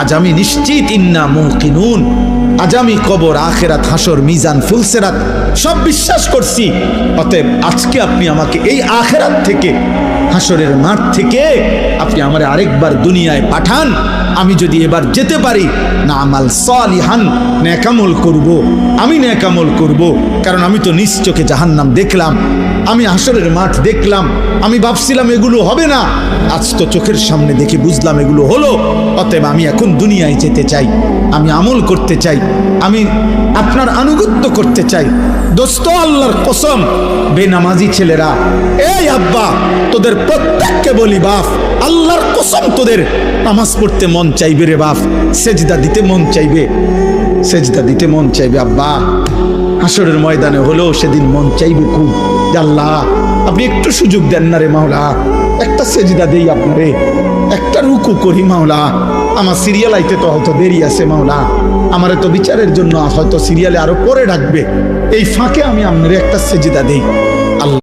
আজ আমি নিশ্চিত, ইন্না মুকিনুন, আজ আমি কবর, আখিরাত, হাসর, মিজান, ফুলসিরাত সব বিশ্বাস করছি। অতএব আজকে আপনি আমাকে এই আখিরাত থেকে, হাসরের মাঠ থেকে আপনি আমার আরেকবার দুনিয়ায় পাঠান। আমি যদি এবার যেতে পারি, না আমাল সালিহান, নেকামল করব, আমি নেকামল করব। কারণ আমি তো নিজ চোখে জাহান্নাম দেখলাম, আমি হাসরের মাঠ দেখলাম, আমি ভাবছিলাম এগুলো হবে না, আজ তো চোখের সামনে দেখে বুঝলাম এগুলো হলো। অতএব আমি এখন দুনিয়ায় যেতে চাই, আমি আমল করতে চাই, আমি আপনার আনুগত্য করতে চাই। দোস্ত, আল্লাহর কসম, বেনামাজি ছেলেরা, এই আব্বা, তোদের প্রত্যেককে বলি বাপ, আল্লাহর কসম তোদের নামাজ পড়তে মন চাইবে রে বাপ, সেজদা দিতে মন চাইবে, সেজদা দিতে মন চাইবে আব্বা। হাসরের ময়দানে হলেও সেদিন মন চাইবে খুব, আল্লাহ আপনি একটু সুযোগ দেন না রে মাওলা, একটা সেজদা দেই আপনারে, একটা রুকু করি মাওলা, আমার সিরিয়াল আইতে তো হয়তো দেরি আছে মাওলা, আমারে তো বিচারের জন্য হয়তো সিরিয়ালে আরো পরে ডাকবে, এই ফাঁকে আমি আপনারে একটা সেজদা দেই।